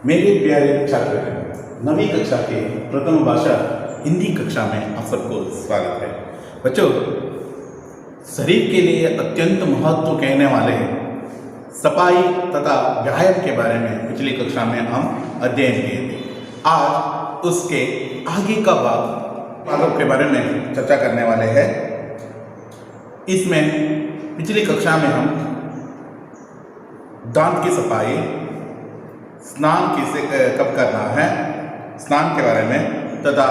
मेरे प्यारे छात्र, नवी कक्षा के प्रथम भाषा हिंदी कक्षा में आप सबको स्वागत है। बच्चों, शरीर के लिए अत्यंत महत्व कहने वाले सफाई तथा व्यायाम के बारे में पिछली कक्षा में हम अध्ययन किए थे। आज उसके आगे का भागों के बारे में चर्चा करने वाले हैं। इसमें पिछली कक्षा में हम दांत की सफाई, स्नान किसे कब करना है, स्नान के बारे में तथा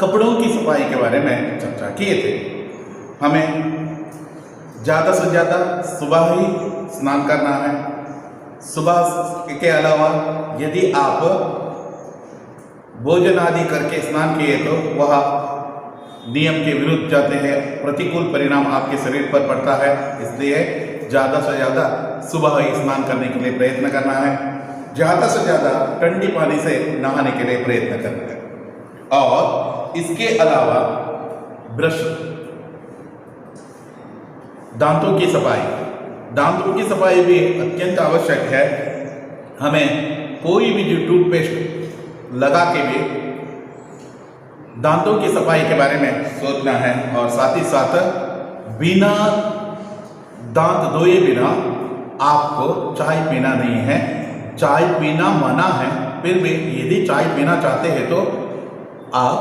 कपड़ों की सफाई के बारे में चर्चा किए थे। हमें ज़्यादा से ज़्यादा सुबह ही स्नान करना है। सुबह के अलावा यदि आप भोजन आदि करके स्नान किए तो वह नियम के विरुद्ध जाते हैं, प्रतिकूल परिणाम आपके शरीर पर पड़ता है। इसलिए ज़्यादा से ज़्यादा सुबह ही स्नान करने के लिए प्रयत्न करना है। ज़्यादा से ज़्यादा ठंडी पानी से नहाने के लिए प्रयत्न करना है। और इसके अलावा ब्रश, दांतों की सफाई भी अत्यंत आवश्यक है। हमें कोई भी जो टूथपेस्ट लगा के भी दांतों की सफाई के बारे में सोचना है। और साथ ही साथ बिना दांत धोए बिना आपको चाय पीना नहीं है। चाय पीना मना है, फिर भी यदि चाय पीना चाहते हैं तो आप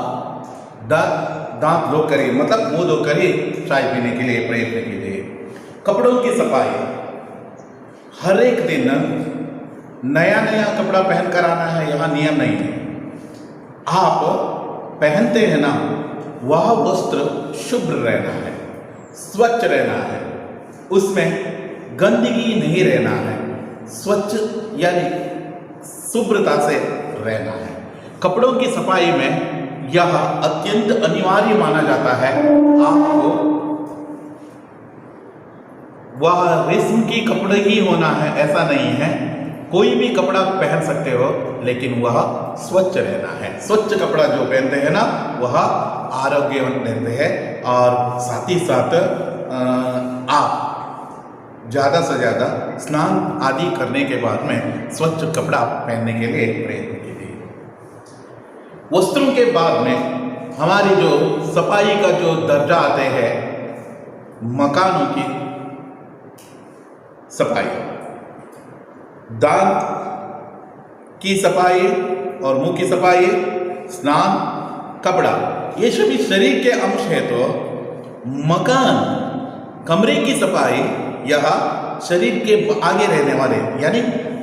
दांत धो कर ही, मतलब मुंह धोकर ही चाय पीने के लिए प्रयत्न कीजिए। कपड़ों की सफाई, हर एक दिन नया नया कपड़ा पहन कर आना है, यहाँ नियम नहीं है। आप पहनते हैं ना, वह वस्त्र शुभ्र रहना है, स्वच्छ रहना है, उसमें गंदगी नहीं रहना है, स्वच्छ यानी शुभ्रता से रहना है। कपड़ों की सफाई में यह अत्यंत अनिवार्य माना जाता है। आपको वह रेशम की कपड़े ही होना है ऐसा नहीं है। कोई भी कपड़ा पहन सकते हो, लेकिन वह स्वच्छ रहना है। स्वच्छ कपड़ा जो पहनते हैं ना, वह आरोग्यवंत रहते हैं। और साथ ही साथ आप ज़्यादा से ज़्यादा स्नान आदि करने के बाद में स्वच्छ कपड़ा पहनने के लिए प्रयत्न कीजिए। वस्त्रों के बाद में हमारी जो सफाई का जो दर्जा आते हैं, मकानों की सफाई, दांत की सफाई और मुंह की सफाई, स्नान, कपड़ा, ये सभी शरीर के अंश है। तो मकान, कमरे की सफाई, यह शरीर के आगे रहने वाले यानी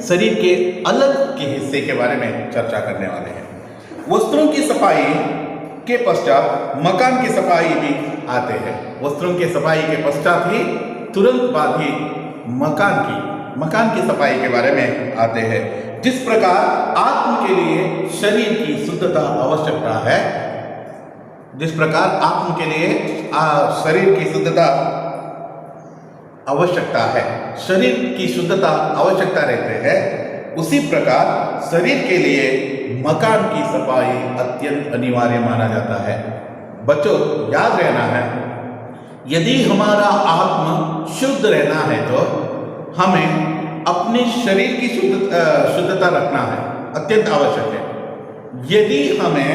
शरीर के अलग के हिस्से के बारे में चर्चा करने वाले हैं। वस्त्रों की सफाई के पश्चात मकान की सफाई भी आते हैं। वस्त्रों की सफाई के पश्चात ही तुरंत बाद ही मकान की सफाई के बारे में आते हैं। जिस प्रकार आत्म के लिए शरीर की शुद्धता आवश्यकता है, जिस प्रकार आत्म के लिए शरीर की शुद्धता आवश्यकता है, शरीर की शुद्धता आवश्यकता रहते हैं, उसी प्रकार शरीर के लिए मकान की सफाई अत्यंत अनिवार्य माना जाता है। बच्चों, याद रहना है, यदि हमारा आत्म शुद्ध रहना है तो हमें अपने शरीर की शुद्धता रखना है, अत्यंत आवश्यक है। यदि हमें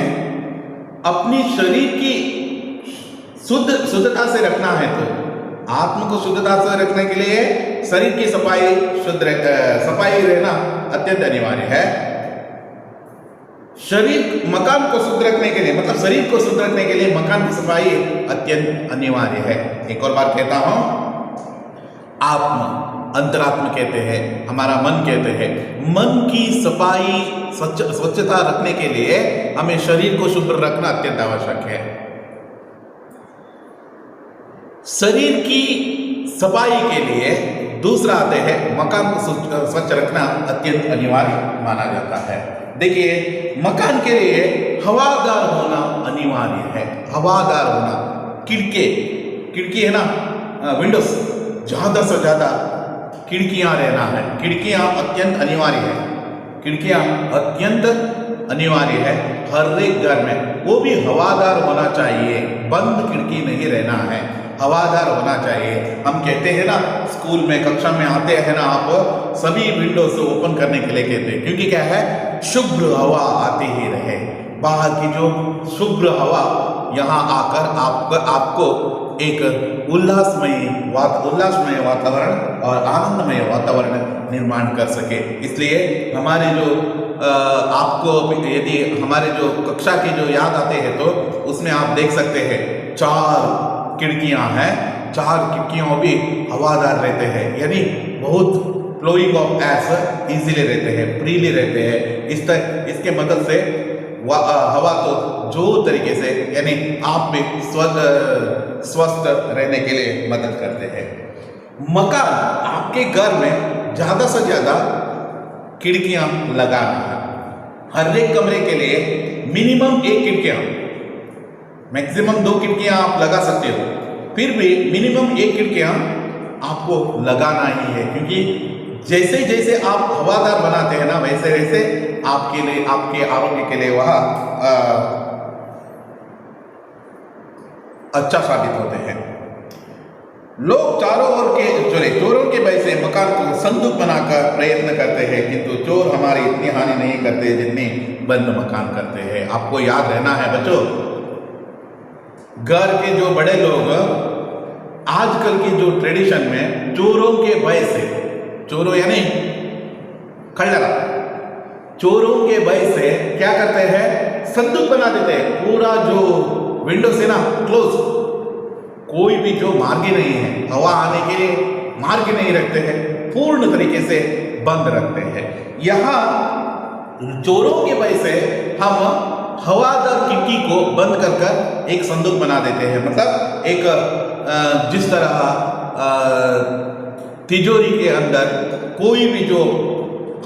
अपनी शरीर की शुद्धता से रखना है तो आत्म को शुद्धता से रखने के लिए शरीर की सफाई रहना अत्यंत अनिवार्य है। मकान को शुद्ध रखने के लिए, मतलब शरीर को शुद्ध रखने के लिए मकान की सफाई अत्यंत अनिवार्य है। एक और बार कहता हूं, आत्म, अंतरात्म कहते हैं, हमारा मन कहते हैं। मन की सफाई, स्वच्छता रखने के लिए हमें शरीर को शुद्ध रखना अत्यंत आवश्यक है। शरीर की सफाई के लिए दूसरा आते हैं, मकान को स्वच्छ रखना अत्यंत अनिवार्य माना जाता है। देखिए, मकान के लिए हवादार होना अनिवार्य है। हवादार होना, खिड़की है ना, विंडोज, ज़्यादा से ज़्यादा खिड़कियां रहना है। खिड़कियां अत्यंत अनिवार्य है। खिड़कियां अत्यंत अनिवार्य है हर एक घर में। वो भी हवादार होना चाहिए, बंद खिड़की नहीं रहना है। हवादार होना चाहिए। हम कहते हैं ना, स्कूल में कक्षा में आते हैं ना आप, सभी विंडोज ओपन करने के लिए कहते हैं, क्योंकि क्या है, शुभ्र हवा आती ही रहे। बाहर की जो शुभ्र हवा यहाँ आकर आपको एक उल्लासमय वातावरण और आनंदमय वातावरण निर्माण कर सके। इसलिए हमारे जो आपको यदि हमारे जो कक्षा की जो याद आते हैं तो उसमें आप देख सकते हैं 4 खिड़कियां हैं, 4 खिड़कियां भी हवादार रहते हैं, यानी बहुत फ्लोइंग ऑफ एयर इजीली रहते हैं, फ्रीली रहते हैं। इसके मदद से हवा तो जो तरीके से यानी आप भी स्वस्थ रहने के लिए मदद करते हैं। मकान, आपके घर में ज़्यादा से ज़्यादा खिड़कियां लगाना है। हर एक कमरे के लिए मिनिमम 1 खिड़कियां, मैक्सिमम 2 खिड़कियां आप लगा सकते हो, फिर भी मिनिमम 1 खिड़कियां आपको लगाना ही है, क्योंकि जैसे जैसे आप हवादार बनाते हैं ना, वैसे वैसे आपके लिए, आपके आरोग्य के लिए वह अच्छा साबित होते हैं। लोग चारों ओर के चोरों के भय से मकान को संदूक बनाकर प्रयत्न करते हैं, किंतु चोर हमारी इतनी हानि नहीं करते जितनी बंद मकान करते हैं। आपको याद रहना है बच्चों, घर के जो बड़े लोग आजकल की जो ट्रेडिशन में चोरों के भय से, चोरों यानी खंडरा, चोरों के भय से क्या करते हैं, संदूक बना देते हैं। पूरा जो विंडो से ना क्लोज, कोई भी जो मार्ग नहीं है, हवा आने के लिए मार्ग नहीं रखते हैं, पूर्ण तरीके से बंद रखते हैं। यहाँ चोरों के भय से हम हवादार खिड़की को बंद कर कर एक संदूक बना देते हैं। मतलब एक जिस तरह तिजोरी के अंदर कोई भी जो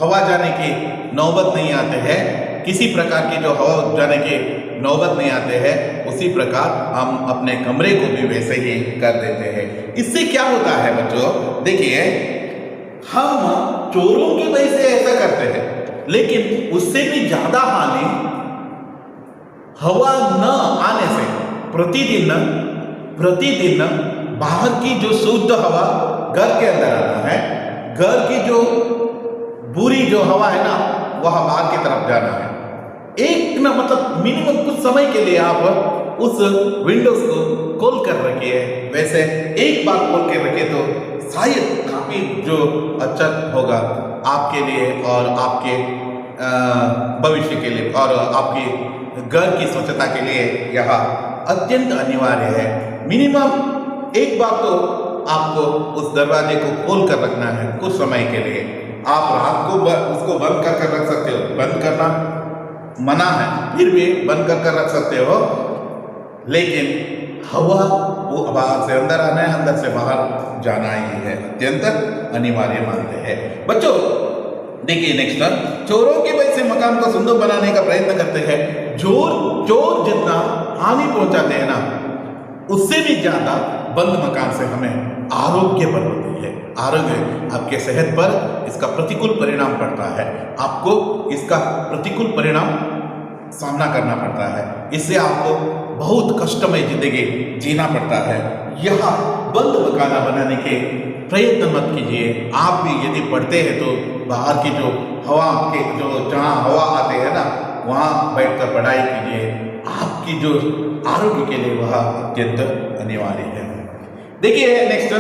हवा जाने की नौबत नहीं आते हैं, किसी प्रकार की जो हवा जाने की नौबत नहीं आते हैं, उसी प्रकार हम अपने कमरे को भी वैसे ही कर देते हैं। इससे क्या होता है बच्चों, देखिए, हम चोरों की वजह से ऐसा करते हैं, लेकिन उससे भी ज्यादा हानि हवा न आने से प्रतिदिन बाहर की जो शुद्ध हवा घर के अंदर आना है, घर की जो बुरी जो हवा है ना, वह बाहर की तरफ जाना है। एक ना मतलब मिनिमम कुछ समय के लिए आप उस विंडोज को खोल कर रखिए। वैसे एक बार खोल के रखिए तो शायद काफी जो अच्छा होगा आपके लिए और आपके भविष्य के लिए और आपकी घर की स्वच्छता के लिए। यह अत्यंत अनिवार्य है। मिनिमम एक बार तो आपको उस दरवाजे को खोल कर रखना है कुछ समय के लिए। आप रात को उसको बंद कर रख सकते हो, बंद करना मना है, फिर भी बंद कर रख सकते हो, लेकिन हवा वो बाहर से अंदर आना है, अंदर से बाहर जाना ही है, अत्यंत अनिवार्य मानते हैं। बच्चों देखिए नेक्स्ट, चोरों के वजह से मकान को सुंदर बनाने का प्रयत्न करते हैं। चोर जितना हानि पहुंचाते हैं ना, उससे भी ज्यादा बंद मकान से हमें आरोग्य पर होती है। आरोग्य, आपके सेहत पर इसका प्रतिकूल परिणाम पड़ता है, आपको इसका प्रतिकूल परिणाम सामना करना पड़ता है। इससे आपको बहुत कष्टमय जिंदगी जीना पड़ता है। यह बंद मकान बनाने के प्रयत्न मत कीजिए। आप भी यदि पढ़ते हैं तो बाहर की जो हवा के जो जहाँ हवा आते हैं ना, वहाँ बैठकर पढ़ाई कीजिए। आपकी जो आरोग्य के लिए वह अत्यंत अनिवार्य है। देखिए नेक्स्ट,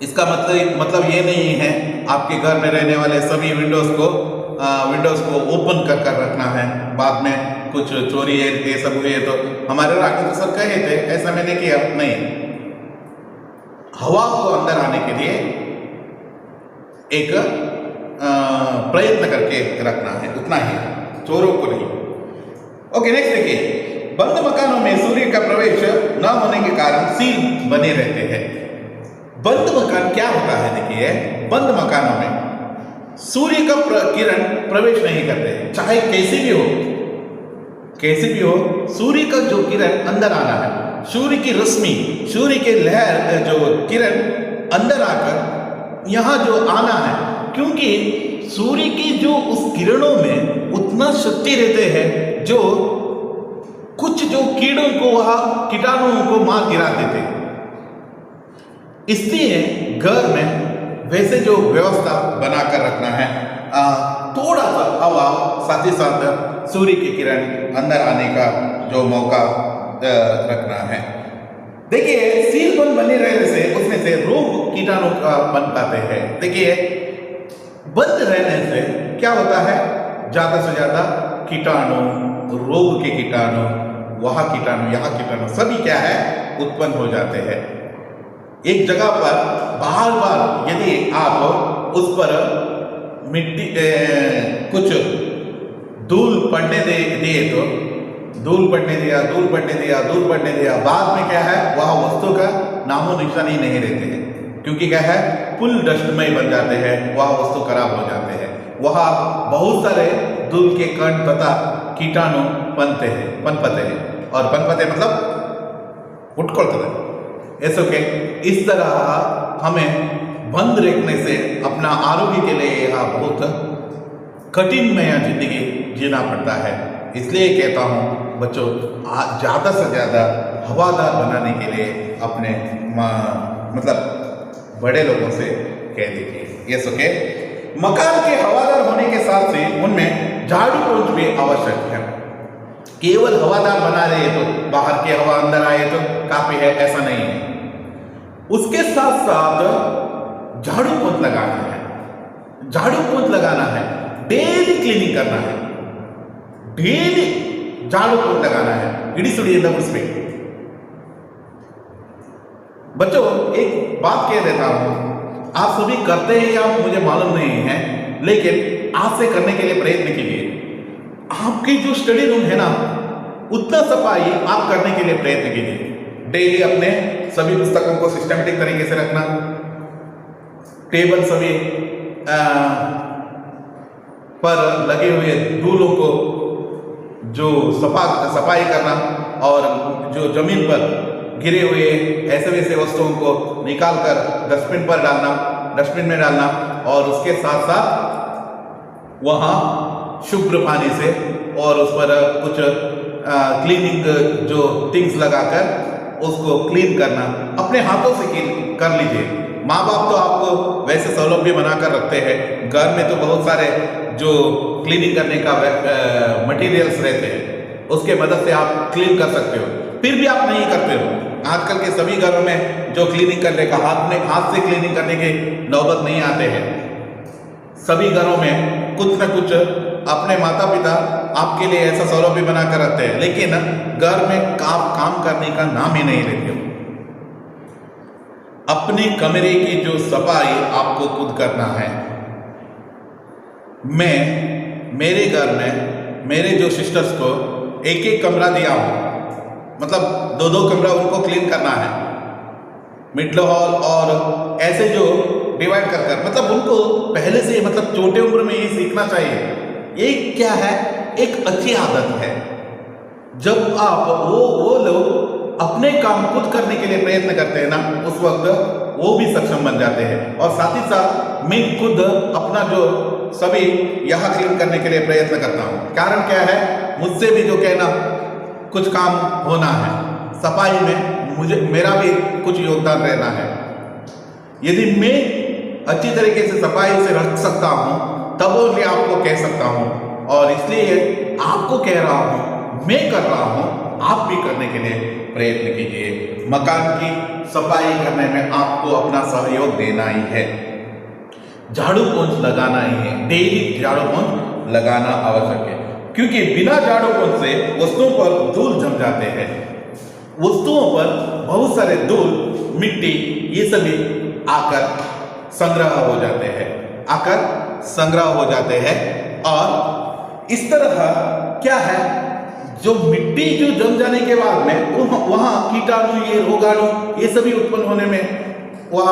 इसका मतलब ये नहीं है आपके घर में रहने वाले सभी विंडोज को ओपन कर रखना है। बाद में कुछ चोरी ये सब हुई है तो हमारे राकेश सर कहे थे, ऐसा मैंने किया नहीं। हवा को अंदर आने के लिए एक प्रयत्न करके रखना है, उतना ही, चोरों को नहीं। ओके नेक्स्ट देखिए, बंद मकानों में सूर्य का प्रवेश न होने के कारण सील बने रहते हैं। बंद मकान क्या होता है, देखिए बंद मकानों में सूर्य का किरण प्रवेश नहीं करते, चाहे कैसे भी हो सूर्य का जो किरण अंदर आना है, सूर्य की रश्मि, सूर्य के लहर जो किरण अंदर आकर यहाँ जो आना है, क्योंकि सूर्य की जो उस किरणों में उतना शक्ति रहते हैं जो कुछ जो कीड़ों को वह कीटाणुओं को मार गिरा देते। इसलिए घर में वैसे जो व्यवस्था बनाकर रखना है, थोड़ा सा हवा, साथ ही साथ सूर्य की किरण अंदर आने का जो मौका रखना है। देखिए, सील बने रहने से उसमें से रोग कीटाणु बन पाते हैं। देखिए, बंद रहने से क्या होता है, ज्यादा से ज्यादा कीटाणु, रोग के कीटाणु, वहां कीटाणु यहाँ कीटाणु सभी क्या है उत्पन्न हो जाते हैं। एक जगह पर बार बार यदि आप उस पर मिट्टी कुछ धूल पड़ने दिए तो धूल पड़ने दिया, बाद में क्या है वह वस्तु का नामो निशान ही नहीं रहते हैं, क्योंकि क्या है पुल डस्टमय बन जाते हैं, वह वस्तु खराब हो जाते हैं। वह बहुत सारे धूल के कण तथा कीटाणु पनपते हैं और पनपते मतलब उठकोलते हैं। ऐसा के इस तरह हमें बंद रखने से अपना आरोग्य के लिए यह बहुत कठिनमय जिंदगी जीना पड़ता है। इसलिए कहता हूँ बच्चों, ज़्यादा से ज़्यादा हवादार बनाने के लिए अपने मतलब बड़े लोगों से कह दीजिए। ये सुखे मकान के हवादार होने के साथ से उनमें झाड़ू पोंछ भी आवश्यक है। केवल हवादार बना रहे तो बाहर की हवा अंदर आए तो काफी है, ऐसा नहीं है। उसके साथ साथ झाड़ू पोंछ लगाना है, डेली क्लीनिंग करना है, डेली झाड़ू पोंछ लगाना है। इडी सुड़ी उसमें बच्चों एक बात कह देता हूं, आप सभी करते हैं या मुझे मालूम नहीं है, लेकिन आज से करने के लिए प्रयत्न कीजिए। आपकी जो स्टडी रूम है ना, उतना सफाई आप करने के लिए प्रयत्न कीजिए। डेली अपने सभी पुस्तकों को सिस्टमेटिक तरीके से रखना, टेबल सभी पर लगे हुए धूलों को जो सफाई करना और जो जमीन पर गिरे हुए ऐसे वैसे वस्तुओं को निकालकर डस्टबिन में डालना और उसके साथ साथ वहाँ शुभ्र पानी से और उस पर कुछ क्लीनिंग जो थिंग्स लगाकर उसको क्लीन करना अपने हाथों से कर लीजिए। माँ बाप तो आपको वैसे सौलभ्य बनाकर रखते हैं, घर में तो बहुत सारे जो क्लीनिंग करने का मटेरियल्स रहते हैं, उसके मदद से आप क्लीन कर सकते हो। फिर भी आप नहीं करते हो। आजकल के सभी घरों में जो क्लीनिंग करने का हाथ से क्लीनिंग करने के नौबत नहीं आते हैं। सभी घरों में कुछ न कुछ अपने माता पिता आपके लिए ऐसा सौलभ्य बनाकर रखते हैं, लेकिन घर में काम करने का नाम ही नहीं लेते। अपने कमरे की जो सफाई आपको खुद करना है। मैं मेरे घर में मेरे जो सिस्टर्स को एक एक कमरा दिया हूं, मतलब दो दो कमरा उनको क्लीन करना है, मिड हॉल और ऐसे जो डिवाइड कर मतलब उनको पहले से मतलब छोटे उम्र में ये सीखना चाहिए। ये क्या है, एक अच्छी आदत है। जब आप वो लोग अपने काम खुद करने के लिए प्रयत्न करते हैं ना, उस वक्त वो भी सक्षम बन जाते हैं। और साथ ही साथ मैं खुद अपना जो सभी यहाँ क्लीन करने के लिए प्रयत्न करता हूँ। कारण क्या है, मुझसे भी जो कहना कुछ काम होना है, सफाई में मेरा भी कुछ योगदान रहना है। यदि मैं अच्छी तरीके से सफाई से रख सकता हूँ तब वो मैं आपको कह सकता हूँ, और इसलिए आपको कह रहा हूँ, मैं कर रहा हूँ, आप भी करने के लिए प्रयत्न कीजिए। मकान की सफाई करने में आपको अपना सहयोग देना ही है, झाड़ू पोंछ लगाना ही है, डेली झाड़ू पोंछ लगाना आवश्यक है। क्योंकि बिना झाड़ू पोंछ से वस्तुओं पर धूल जम जाते हैं। वस्तुओं पर बहुत सारे धूल, मिट्टी, ये सभी आकर संग्रह हो जाते हैं और इस तरह क्या है, जो मिट्टी जो जम जाने के बाद में वहाँ कीटाणु, ये रोगाणु, ये सभी उत्पन्न होने में वह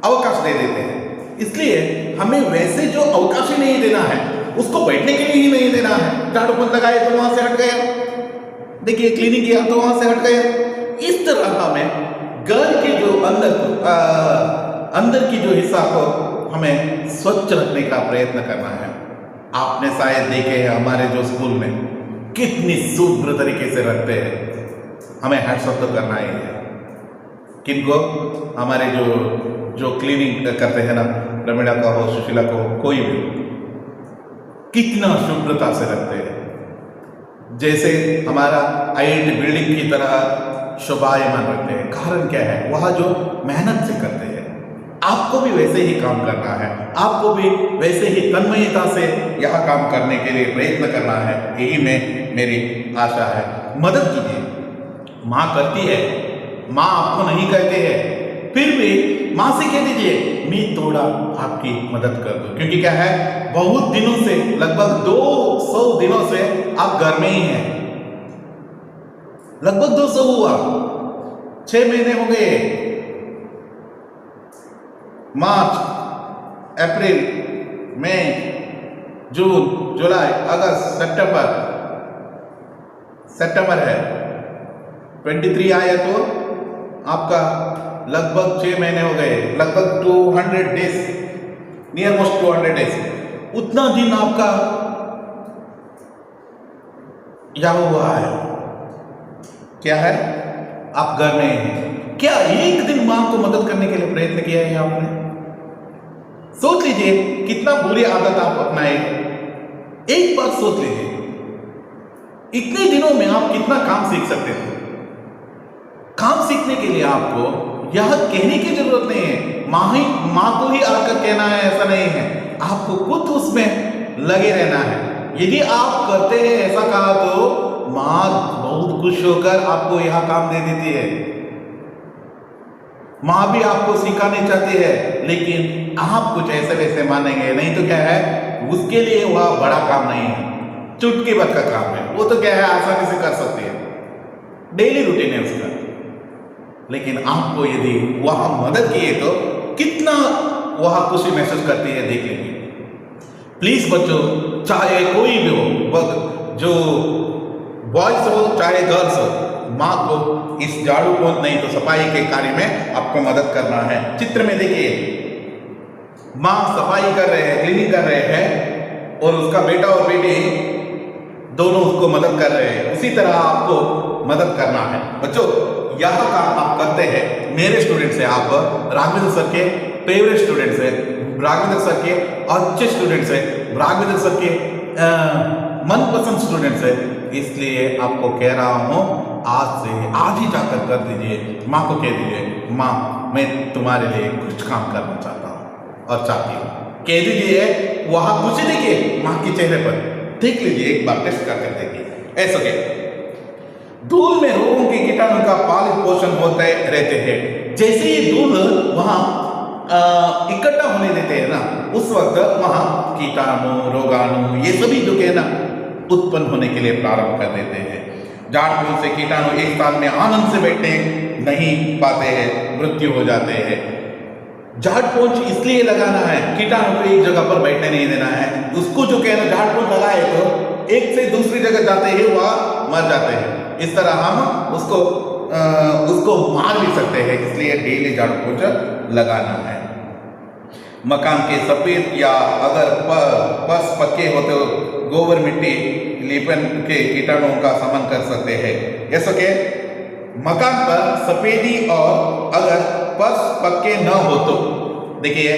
अवकाश दे देते हैं। इसलिए हमें वैसे जो अवकाश ही नहीं देना है, उसको बैठने के लिए ही नहीं देना है। झाड़ू पोंछ लगाए तो वहां से हट गया, देखिए क्लीनिंग किया तो वहां से हट गया। इस तरह हमें घर के जो अंदर की जो हिस्सा को हमें स्वच्छ रखने का प्रयत्न करना है। आपने शायद देखे हैं हमारे जो स्कूल में कितनी शुभ्र तरीके से रखते हैं, हमें हैट्स ऑफ तो करना ही है। किनको? हमारे जो जो क्लीनिंग करते हैं ना, प्रमीणा का हो, सुशीला का हो, कोई भी, कितना शुभ्रता से रखते हैं, जैसे हमारा IIT बिल्डिंग की तरह शोभायमान रखते हैं। कारण क्या है? वह जो मेहनत से करते हैं। आपको भी वैसे ही काम करना है, आपको भी वैसे ही तन्मयता से यह काम करने के लिए प्रयत्न करना है, यही मेरी आशा है। मदद कीजिए, माँ करती है, माँ आपको नहीं कहते हैं, फिर भी माँ से कह दीजिए मैं थोड़ा आपकी मदद कर दूं, क्योंकि क्या है, बहुत दिनों से, लगभग 200 दिनों से आप घर में ही हैं। लगभग 200 हुआ, 6 महीने हो गए, मार्च, अप्रैल, मई, जून, जुलाई, अगस्त, सितंबर है, 23 आया तो आपका लगभग 6 महीने हो गए, लगभग 200 डेज, नियर मोस्ट 200 डेज। उतना दिन आपका यहाँ हुआ है। क्या है? आप घर में हैं। क्या एक दिन मां को मदद करने के लिए प्रयत्न किया है आपने? सोच लीजिए कितना बुरी आदत आप अपनाए, एक बार सोच लीजिए, इतने दिनों में आप कितना काम सीख सकते थे। काम सीखने के लिए आपको यह कहने की जरूरत नहीं है, माँ को ही आकर कहना है, ऐसा नहीं है, आपको खुद उसमें लगे रहना है। यदि आप करते हैं ऐसा कहा तो माँ बहुत खुश होकर आपको यह काम दे देती है। माँ भी आपको सिखाने चाहती है, लेकिन आप कुछ ऐसे वैसे मानेंगे नहीं तो क्या है, उसके लिए वह बड़ा काम नहीं है, चुटकी भर का काम है। वो तो क्या है, आसानी से कर सकती है, डेली रूटीन है उसका। लेकिन आपको यदि वह मदद किए तो कितना वह खुशी महसूस करती है, देख लीजिए। प्लीज बच्चों, चाहे कोई भी हो, जो बॉयज हो चाहे गर्ल्स हो, माँ को इस झाड़ू पोंछ नहीं तो सफाई के कार्य में आपको मदद करना है। चित्र में देखिए, माँ सफाई कर रहे हैं, क्लीनिंग कर रहे हैं, और उसका बेटा और बेटी दोनों उसको मदद कर रहे हैं। उसी तरह आपको मदद करना है। बच्चों, यह काम आप करते हैं, मेरे स्टूडेंट्स हैं, आप राघवेंद्र सर के फेवरेट स्टूडेंट्स हैं, राघवेंद्र सर के अच्छे स्टूडेंट्स हैं, राघवेंद्र सर के मनपसंद स्टूडेंट्स हैं। इसलिए आपको कह रहा हूं, आज ही जाकर कर दीजिए। माँ को कह दीजिए, माँ मैं तुम्हारे लिए कुछ काम करना चाहता हूँ और चाहती हूँ, कह दीजिए। वहां खुशी देखिए माँ के चेहरे पर, देख लीजिए, एक बार टेस्ट करके देखिए। ऐसा के धूल में रोगों के कीटाणु का पालन पोषण होते रहते हैं। जैसे ही धूल वहां इकट्ठा होने देते हैं ना, उस वक्त वहां कीटाणु, रोगाणु, ये सभी जो है ना उत्पन्न होने के लिए प्रारंभ कर देते हैं। झाड़ फूक से कीटाणु एक स्थान में आनंद से बैठने नहीं पाते हैं, मृत्यु हो जाते हैं। झाड़ पोंछ इसलिए लगाना है, कीटाणु को एक जगह पर बैठने नहीं देना है। उसको जो कहना झाड़ पोंछ लगाए तो एक से दूसरी जगह जाते ही वह मर जाते हैं। इस तरह हम उसको मार भी सकते हैं, इसलिए डेली झाड़ पोंछ लगाना है। मकान के सफेद या अगर पस पक्के हो तो गोबर मिट्टी लेपन के कीटाणुओं का शमन कर सकते हैं। ऐसा के मकान पर सफेदी और अगर पस पक्के न हो तो देखिए,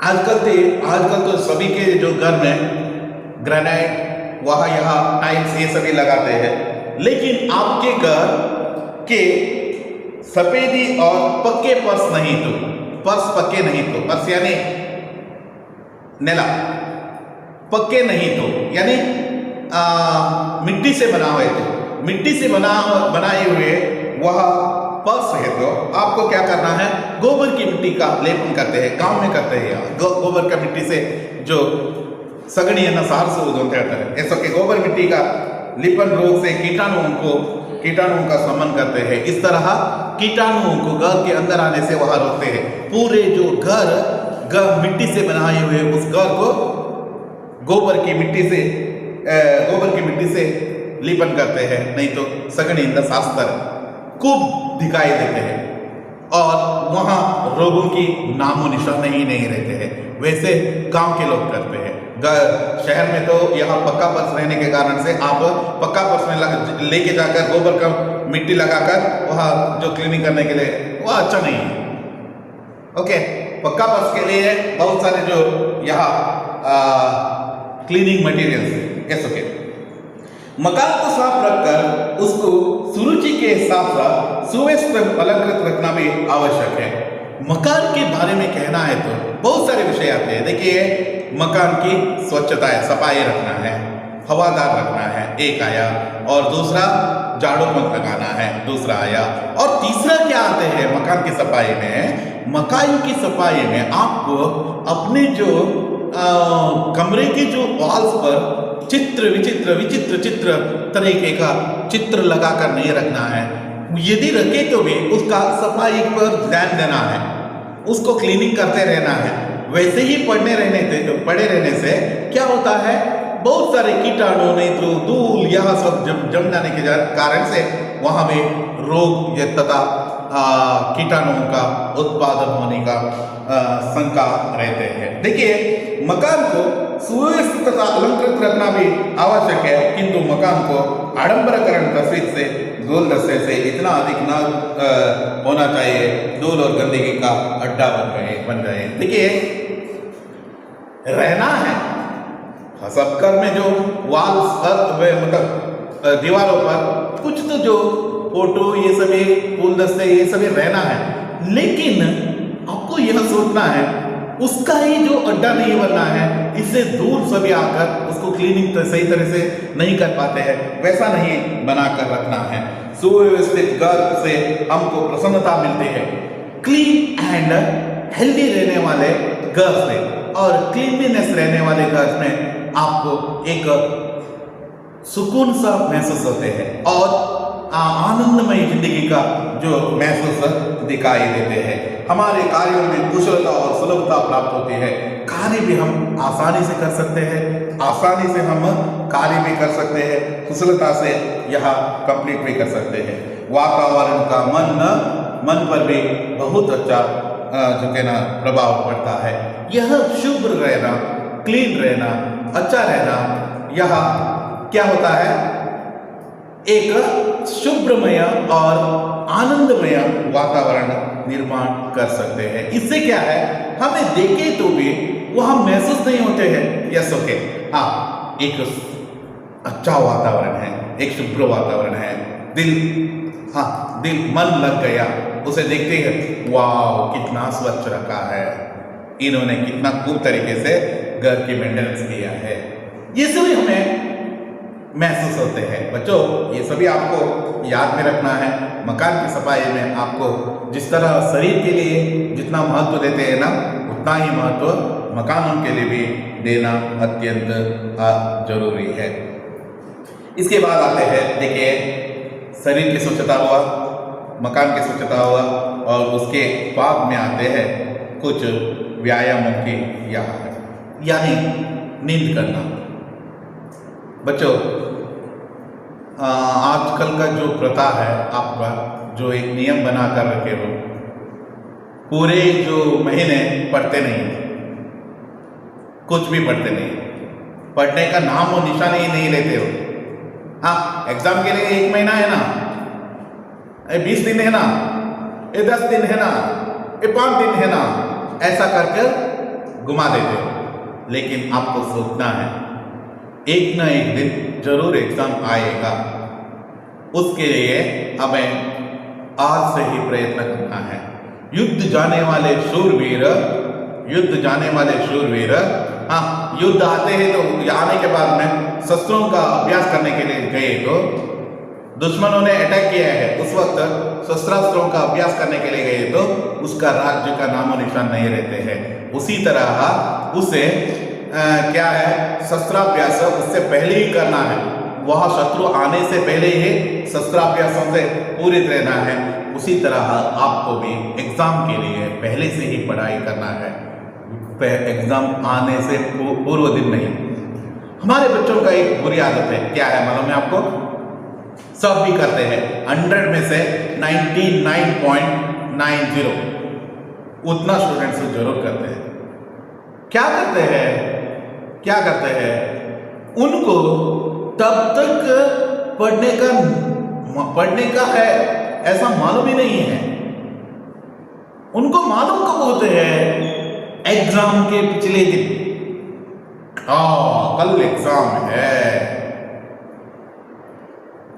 आजकल तो सभी के जो घर में ग्रेनाइट, वहाँ यहाँ टाइल्स, ये सभी लगाते हैं। लेकिन आपके घर के सफेदी और पक्के पर्स नहीं तो, पर्स पक्के नहीं तो, पर्स यानी नेला पक्के नहीं तो, यानी मिट्टी से बना हुए तो, मिट्टी से बनाए हुए वह पर्स है तो आपको क्या करना है, गोबर की मिट्टी का लेपन करते हैं, गांव में करते हैं। गोबर का मिट्टी से जो सगड़ी है ना, सार से उगते हैं, ऐसा कि गोबर मिट्टी का लिपन रोग से कीटाणुओं का शमन करते हैं। इस तरह कीटाणुओं को घर के अंदर आने से वहां रोकते हैं। पूरे जो घर मिट्टी से बनाए हुए उस घर को गोबर की मिट्टी से लिपन करते हैं, नहीं तो सगड़ी इंद शास्त्र खूब दिखाई देते हैं और वहां रोगों की नामो निशान ही नहीं रहते हैं। वैसे गांव के लोग करते हैं। शहर में तो यहाँ पक्का पर्स रहने के कारण से आप पक्का पर्स में लेके जाकर गोबर का मिट्टी लगाकर वहाँ जो क्लीनिंग करने के लिए वह अच्छा नहीं है। ओके, पक्का बस के लिए बहुत सारे जो यहाँ क्लीनिंग मटेरियल्स यस ओके। मकान को साफ रखकर उसको सुरुचि के साथ साथ सुव्यवस्थित अलंकृत रखना भी आवश्यक है। मकान के बारे में कहना है तो बहुत सारे विषय आते हैं। देखिए, मकान की स्वच्छता है, सफाई रखना है, हवादार रखना है, एक आया, और दूसरा झाड़ू मत लगाना है, दूसरा आया, और तीसरा क्या आते हैं मकान की सफाई में? मकान की सफाई में आपको अपने जो कमरे के जो वॉल्स पर चित्र विचित्र चित्र तरीके का चित्र लगाकर नहीं रखना है। यदि रखे तो भी उसका सफाई पर ध्यान देना है, उसको क्लीनिंग करते रहना है। वैसे ही पड़े रहने से क्या होता है, बहुत सारे कीटाणु नहीं तो धूल यह सब जम जाने के कारण से वहाँ में रोग तथा कीटाणुओं का उत्पादन होने का शंका रहते हैं। देखिए, मकान को सुव्यवस्थित तथा अलंकृत रखना भी आवश्यक है, किंतु मकान को आडंबरकरण तस्वीर से गुलदस्ते से इतना अधिक न होना चाहिए धूल और गंदगी का अड्डा बन जाए। देखिए, रहना है सब घर में जो वॉल्स मतलब दीवारों पर कुछ तो जो फोटो ये सभी गुलदस्ते ये सभी रहना है, लेकिन आपको यह सोचना है उसका ही जो अड्डा नहीं बनना है। इससे दूर सभी आकर उसको क्लीनिंग तो सही तरह से नहीं कर पाते हैं, वैसा नहीं बनाकर रखना है। सुव्यवस्थित घर से हमको प्रसन्नता मिलती है। क्लीन एंड हेल्दी रहने वाले घर से और क्लीनलीनेस रहने वाले घर में आपको एक सुकून सा महसूस होते हैं और आनंदमय जिंदगी का जो महसूस दिखाई देते हैं। हमारे कार्यों में कुशलता और सुलभता प्राप्त होती है। कार्य भी हम आसानी से कर सकते हैं, आसानी से हम कार्य भी कर सकते हैं, कुशलता से यह कंप्लीट भी कर सकते हैं। वातावरण का मन पर भी बहुत अच्छा जो है ना प्रभाव पड़ता है। यह शुभ रहना, क्लीन रहना, अच्छा रहना, यह क्या होता है, एक शुभ्रमय और आनंदमय वातावरण निर्माण कर सकते हैं। इससे क्या है, हमें देखे तो भी वह महसूस नहीं होते हैं यस ओके। हाँ, एक अच्छा वातावरण है, एक शुभ्र वातावरण है, दिल मन लग गया उसे देखते हैं, वाह कितना स्वच्छ रखा है, इन्होंने कितना खूब तरीके से घर की मेंटेनेंस किया है। ये सभी हमें महसूस होते हैं। बच्चों, ये सभी आपको याद में रखना है। मकान की सफाई में आपको जिस तरह शरीर के लिए जितना महत्व देते हैं ना, उतना ही महत्व मकानों के लिए भी देना अत्यंत जरूरी है। इसके बाद आते हैं, देखिए, शरीर की स्वच्छता हुआ, मकान की स्वच्छता हुआ, और उसके बाद में आते हैं कुछ व्यायामों की यानी नींद करना। बच्चों, आजकल का जो प्रथा है आपका, जो एक नियम बना कर रखे हो, पूरे जो महीने पढ़ते नहीं, कुछ भी पढ़ते नहीं, पढ़ने का नाम और निशान ही नहीं लेते हो। हाँ, एग्जाम के लिए 1 महीना है ना, 20 दिन है ना, 10 दिन है ना, 5 दिन है ना, ऐसा करके घुमा देते हो। लेकिन आपको सोचना है, एक ना एक दिन जरूर एग्जाम आएगा, उसके लिए हमें आज से ही प्रयत्न करना है। युद्ध जाने वाले शूरवीर, हाँ, युद्ध आते हैं तो आने के बाद में शस्त्रों का अभ्यास करने के लिए गए तो दुश्मनों ने अटैक किया है, उस वक्त शस्त्रास्त्रों का अभ्यास करने के लिए गए तो उसका राज्य का नामो निशान नहीं रहते हैं। उसी तरह उसे क्या है, शस्त्राभ्यास उससे पहले ही करना है। वह शत्रु आने से पहले ही शस्त्राभ्यासों से पूरित रहना है। उसी तरह आपको भी एग्जाम के लिए पहले से ही पढ़ाई करना है, एग्जाम आने से पूर्व दिन नहीं। हमारे बच्चों का एक बुरी आदत है, क्या है मालूम है आपको? सब भी करते हैं, 100 में से 99.90 उतना स्टूडेंट्स जरूर करते हैं। क्या करते हैं, उनको तब तक पढ़ने का पढ़ने का है ऐसा मालूम ही नहीं है। उनको मालूम कब होते हैं? एग्जाम के पिछले दिन। कल एग्जाम है,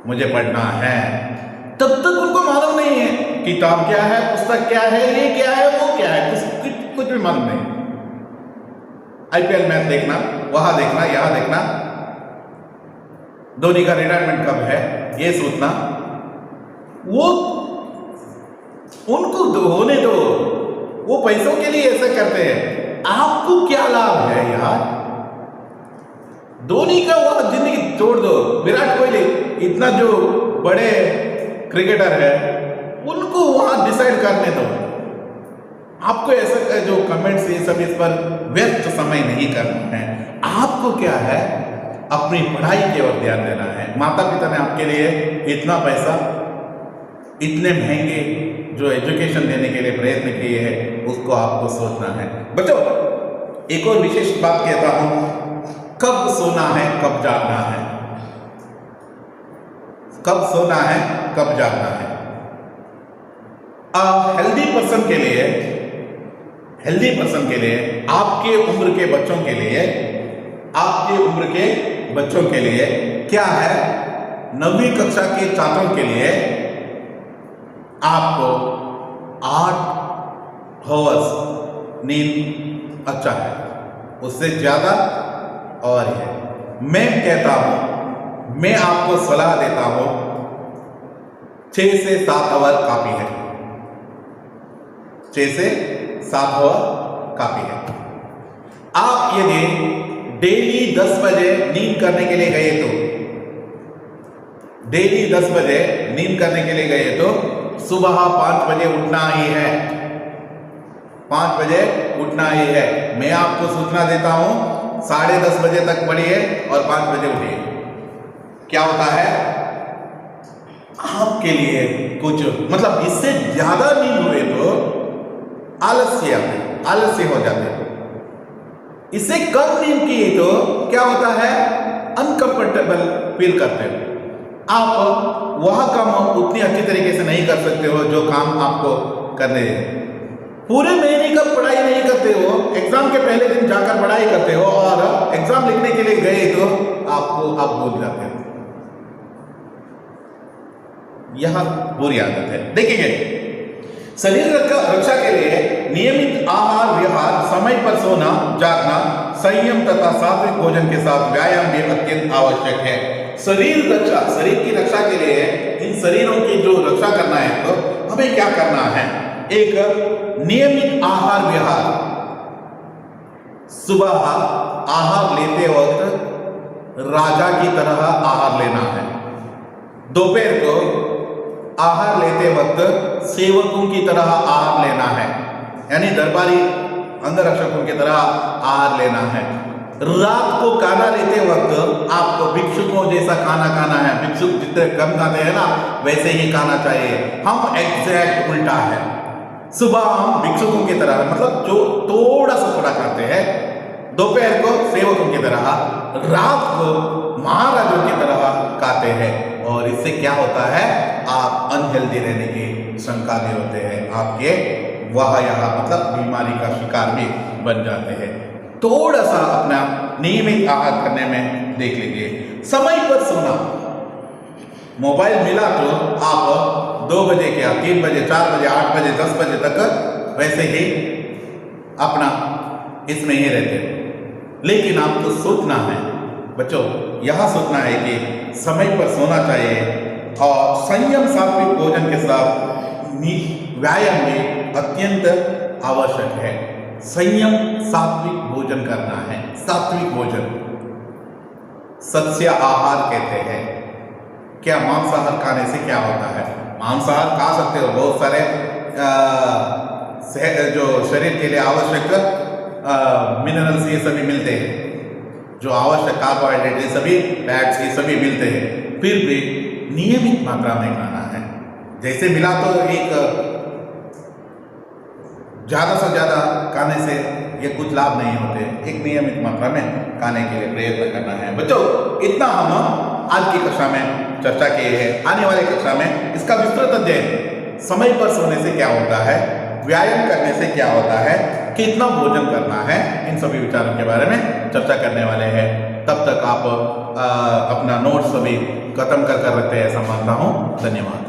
मुझे पढ़ना है, तब तक उनको मालूम नहीं है किताब क्या है, पुस्तक क्या है, ये क्या है, वो क्या है, कुछ भी मालूम नहीं। आईपीएल मैच देखना, वहां देखना, यहां देखना, धोनी का रिटायरमेंट कब है ये सोचना, वो उनको होने दो, वो पैसों के लिए ऐसा करते हैं। आपको क्या लाभ है यार? धोनी का वो जिंदगी छोड़ दो, विराट कोहली इतना जो बड़े क्रिकेटर है उनको वहां डिसाइड करने दो। आपको ऐसा जो कमेंट्स ये सब इस पर व्यर्थ समय नहीं करना है। आपको क्या है, अपनी पढ़ाई की ओर ध्यान देना है। माता पिता ने आपके लिए इतना पैसा, इतने महंगे जो एजुकेशन देने के लिए प्रयत्न किए हैं, उसको आपको सोचना है। बच्चों, एक और विशेष बात कहता हूं, कब सोना है, कब जागना है। कब सोना है, कब जागना है। हेल्दी पर्सन के लिए, हेल्दी पर्सन के लिए, आपके उम्र के बच्चों के लिए, आपके उम्र के बच्चों के लिए क्या है, 9वीं कक्षा के छात्रों के लिए आपको 8 आवर्स नींद अच्छा है, उससे ज्यादा और है। मैं कहता हूं, मैं आपको सलाह देता हूं, 6 से 7 आवर काफी है। 6 से 7 आवर काफी है। आप यदि डेली 10 बजे नींद करने के लिए गए तो, डेली 10 बजे नींद करने के लिए गए तो सुबह 5 बजे उठना ही है। 5 बजे उठना ही है। मैं आपको सूचना देता हूं, 10:30 बजे तक पढ़िए और 5 बजे उठिए। क्या होता है आपके लिए, कुछ मतलब इससे ज्यादा नींद हुए तो आलस्य हो जाते। इससे कम नींद किए तो क्या होता है, अनकंफर्टेबल फील करते हो। आप वह काम उतनी अच्छी तरीके से नहीं कर सकते हो जो काम आपको करने हैं। पूरे महीने का पढ़ाई नहीं करते हो, एग्जाम के पहले दिन जाकर पढ़ाई करते हो और एग्जाम लिखने के लिए गए तो आप भूल जाते हो। यह बुरी आदत है। देखिए, शरीर रक्षा के लिए नियमित आहार विहार, समय पर सोना जागना, संयम तथा सात्विक भोजन के साथ व्यायाम भी अत्यंत आवश्यक है। शरीर की रक्षा के लिए, इन शरीरों की जो रक्षा करना है तो हमें क्या करना है, एक नियमित आहार विहार। सुबह आहार लेते वक्त राजा की तरह आहार लेना है। दोपहर को आहार लेते वक्त सेवकों की तरह आहार लेना है, यानी दरबारी अंगरक्षकों की तरह आहार लेना है। रात को खाना लेते वक्त आपको भिक्षुकों जैसा खाना है। भिक्षुक जितने कम खाते हैं ना, वैसे ही खाना चाहिए। हम एग्जैक्ट उल्टा है। सुबह हम भिक्षुकों की तरह, मतलब जो थोड़ा करते हैं, दोपहर को सेवकों की तरह, रात को महाराजों की तरह खाते हैं। और इससे क्या होता है, आप अनहेल्दी रहने की शंका भी होते हैं, आपके यहाँ मतलब बीमारी का शिकार भी बन जाते हैं। थोड़ा सा अपना नियमित आहार करने में देख लीजिए। समय पर सोना, मोबाइल मिला तो आप 2 बजे क्या, 3 बजे, 4 बजे, 8 बजे, 10 बजे तक वैसे ही अपना इसमें ही रहते हैं। लेकिन आपको सोचना है बच्चों, यह सोचना है कि समय पर सोना चाहिए और संयम सात्विक भोजन के साथ व्यायाम भी अत्यंत आवश्यक है। संयम सात्विक भोजन करना है। सात्विक भोजन सत्य आहार कहते हैं। क्या मांसाहार खाने से क्या होता है? मांसाहार खा सकते हो, बहुत सारे जो शरीर के लिए आवश्यक मिनरल्स ये सभी मिलते हैं, जो आवश्यक कार्बोहाइड्रेट ये सभी, फैट्स ये सभी मिलते हैं। फिर भी नियमित मात्रा में खाना है। जैसे मिला तो एक ज़्यादा से ज़्यादा खाने से ये कुछ लाभ नहीं होते। एक नियमित मात्रा में खाने के लिए प्रयत्न करना है। बच्चों, इतना हम आज की कक्षा में चर्चा किए हैं। आने वाली कक्षा में इसका विस्तृत अध्ययन, समय पर सोने से क्या होता है, व्यायाम करने से क्या होता है, कितना भोजन करना है, इन सभी विचारों के बारे में चर्चा करने वाले हैं। तब तक आप अपना नोट्स सभी खत्म कर रखते हैं ऐसा मानता हूँ। धन्यवाद।